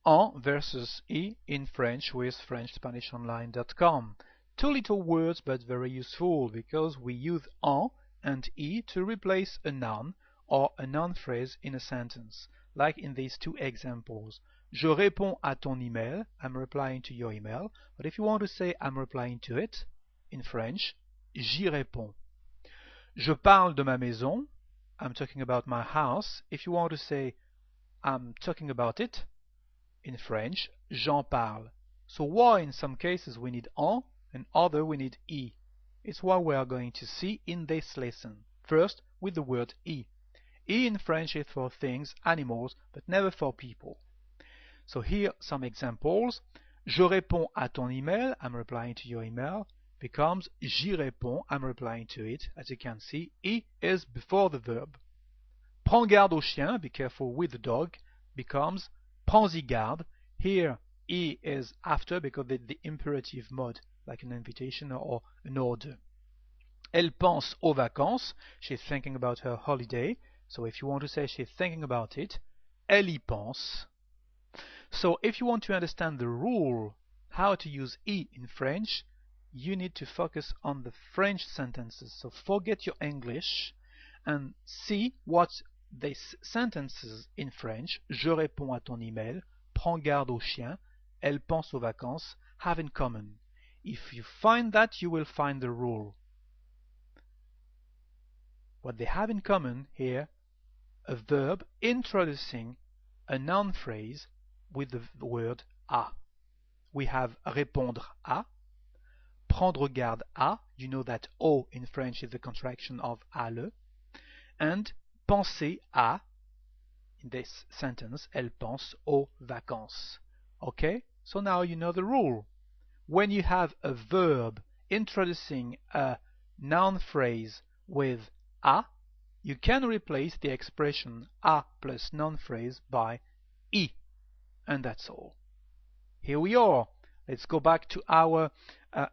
en versus e in French with FrenchSpanishOnline.com. Two little words but very useful because we use en and e to replace a noun or a noun phrase in a sentence, like in these two examples. Je réponds à ton email, I'm replying to your email, but if you want to say I'm replying to it, in French, j'y réponds. Je parle de ma maison, I'm talking about my house. If you want to say I'm talking about it, in French, j'en parle. So why in some cases we need en and other we need e? It's what we are going to see in this lesson. First, with the word e. E in French is for things, animals, but never for people. So here some examples. Je réponds à ton email, I'm replying to your email, becomes j'y réponds, I'm replying to it. As you can see, e is before the verb. Prends garde au chien, be careful with the dog, becomes prends-y garde. Here e is after because it's the imperative mode, like an invitation or an order. Elle pense aux vacances, she's thinking about her holiday. So if you want to say she's thinking about it, elle y pense. So if you want to understand the rule how to use e in French, you need to focus on the French sentences. So forget your English and see what these sentences in French, je réponds à ton email, prends garde au chien, elle pense aux vacances, have in common. If you find that, you will find the rule. What they have in common here, a verb introducing a noun phrase with the word à. We have répondre à, prendre garde à, you know that au in French is the contraction of alle, and penser à, in this sentence, elle pense aux vacances. Okay? So now you know the rule. When you have a verb introducing a noun phrase with à, you can replace the expression à plus noun phrase by e. And that's all. Here we are. Let's go back to our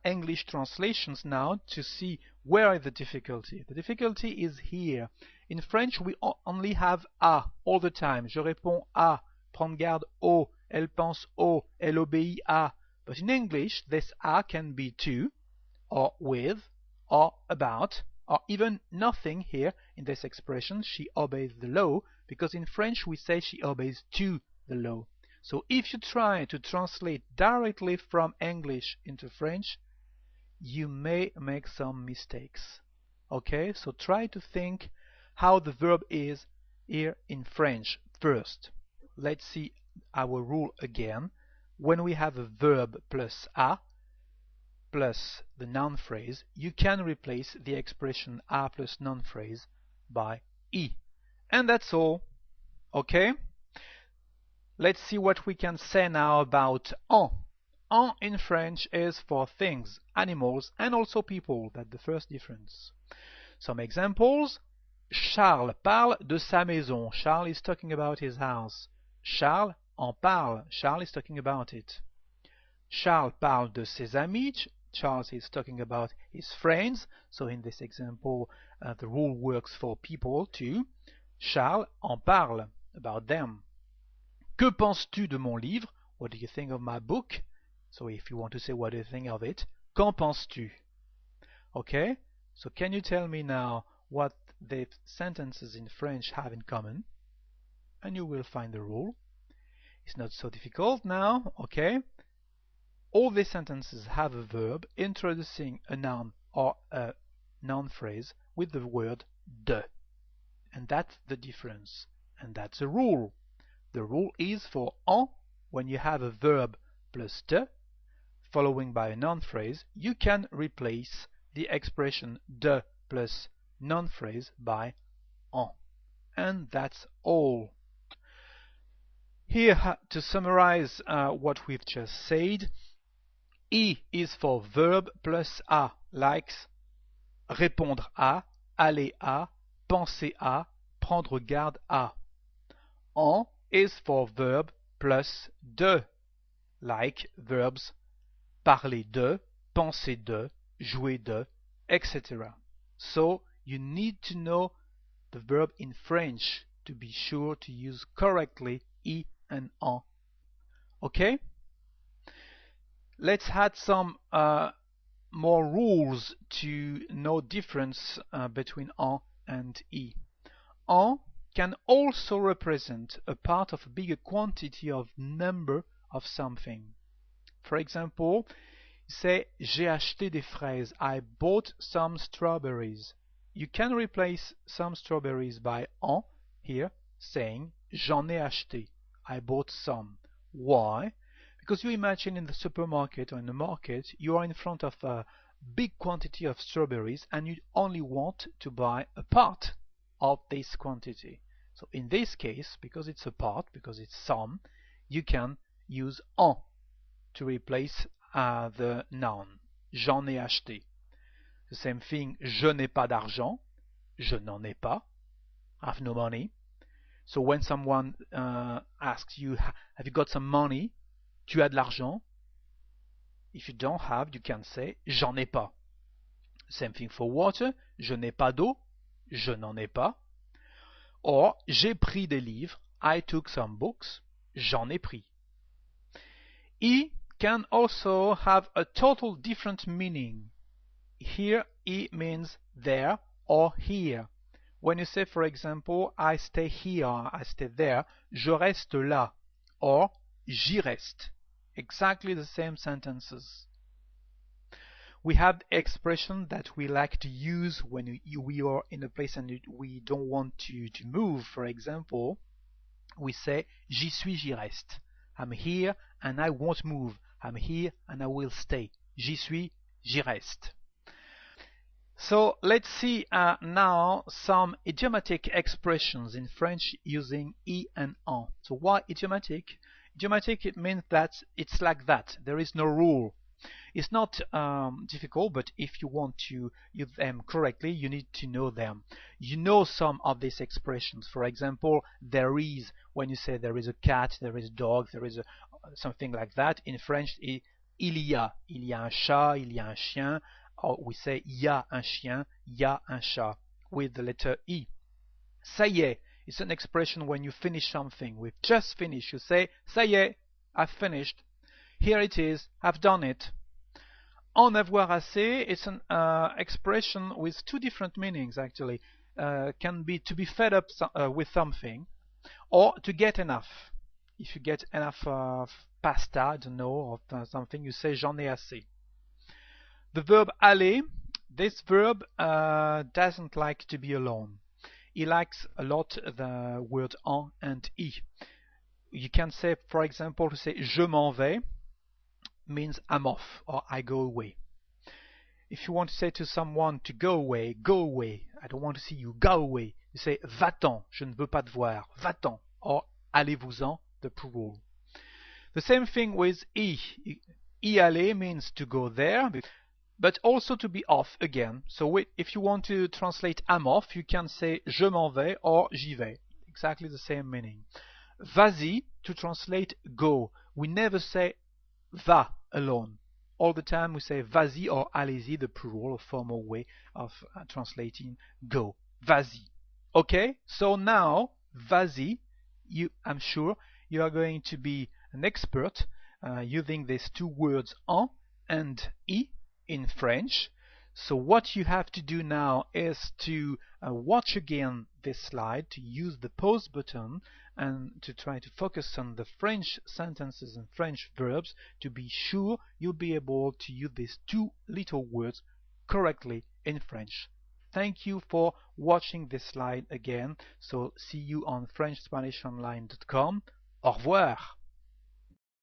English translations now to see where is the difficulty. The difficulty is here. In French, we only have à all the time. Je réponds à, prends garde au, elle pense au, elle obéit à. But in English, this à can be to, or with, or about, or even nothing here in this expression. She obeys the law, because in French we say she obeys to the law. So if you try to translate directly from English into French, you may make some mistakes. Okay, so try to think how the verb is here in French first. Let's see our rule again. When we have a verb plus a plus the noun phrase, you can replace the expression a plus noun phrase by e. And that's all. Okay? Let's see what we can say now about en. En in French is for things, animals, and also people. That's the first difference. Some examples. Charles parle de sa maison. Charles is talking about his house. Charles en parle. Charles is talking about it. Charles parle de ses amis. Charles is talking about his friends. So in this example, the rule works for people too. Charles en parle, about them. Que penses-tu de mon livre? What do you think of my book? So if you want to say what do you think of it, qu'en penses-tu? Okay, so can you tell me now what the sentences in French have in common? And you will find the rule. It's not so difficult now, okay? All these sentences have a verb introducing a noun or a noun phrase with the word de. And that's the difference. And that's a rule. The rule is for en, when you have a verb plus de, following by a noun phrase, you can replace the expression de plus noun phrase by en. And that's all. Here, to summarize what we've just said, e is for verb plus a, like répondre à, aller à, penser à, prendre garde à. En is for verb plus de, like verbs parler de, penser de, jouer de, etc. So you need to know the verb in French to be sure to use correctly e and en. Okay? Let's add some more rules to know difference between en and e. En can also represent a part of a bigger quantity of number of something. For example, say j'ai acheté des fraises. I bought some strawberries. You can replace some strawberries by en here, saying j'en ai acheté. I bought some. Why? Because you imagine in the supermarket or in the market, you are in front of a big quantity of strawberries and you only want to buy a part of this quantity. So in this case, because it's a part, because it's some, you can use en to replace the noun. J'en ai acheté. The same thing, je n'ai pas d'argent. Je n'en ai pas. I have no money. So when someone asks you, have you got some money? Tu as de l'argent? If you don't have, you can say j'en ai pas. Same thing for water. Je n'ai pas d'eau. Je n'en ai pas. Or, j'ai pris des livres. I took some books. J'en ai pris. E can also have a total different meaning. Here, E means there or here. When you say, for example, I stay here, I stay there, je reste là, or j'y reste. Exactly the same sentences. We have the expression that we like to use when we are in a place and we don't want to move. For example, we say j'y suis, j'y reste. I'm here and I won't move. I'm here and I will stay. J'y suis, j'y reste. So let's see now some idiomatic expressions in French using E and en. So why idiomatic? Idiomatic, it means that it's like that. There is no rule. It's not difficult, but if you want to use them correctly, you need to know them. You know some of these expressions. For example, there is, when you say there is a cat, there is a dog, there is something like that. In French, il y a un chat, il y a un chien, or we say il y a un chien, il y a un chat, with the letter E. Ça y est, it's an expression when you finish something. We've just finished. You say, ça y est, I've finished. Here it is, I've done it. En avoir assez, it's an expression with two different meanings actually. Can be to be fed up with something, or to get enough. If you get enough pasta, I don't know, or something, you say j'en ai assez. The verb aller, this verb doesn't like to be alone. He likes a lot the word en and e. You can say, for example, to say je m'en vais means I'm off or I go away. If you want to say to someone to go away, I don't want to see you, go away. You say va-t'en, je ne veux pas te voir, va-t'en, or allez-vous-en, the plural. The same thing with y. Y aller means to go there, but also to be off again. So if you want to translate I'm off, you can say je m'en vais or j'y vais. Exactly the same meaning. Vas-y, to translate go. We never say va alone. All the time we say vas-y or allez-y, the plural or formal way of translating go. Vas-y. Okay, so now vas-y, I'm sure you are going to be an expert using these two words en and y in French. So what you have to do now is to watch again this slide, to use the pause button and to try to focus on the French sentences and French verbs to be sure you'll be able to use these two little words correctly in French. Thank you for watching this slide again. So see you on FrenchSpanishOnline.com. Au revoir.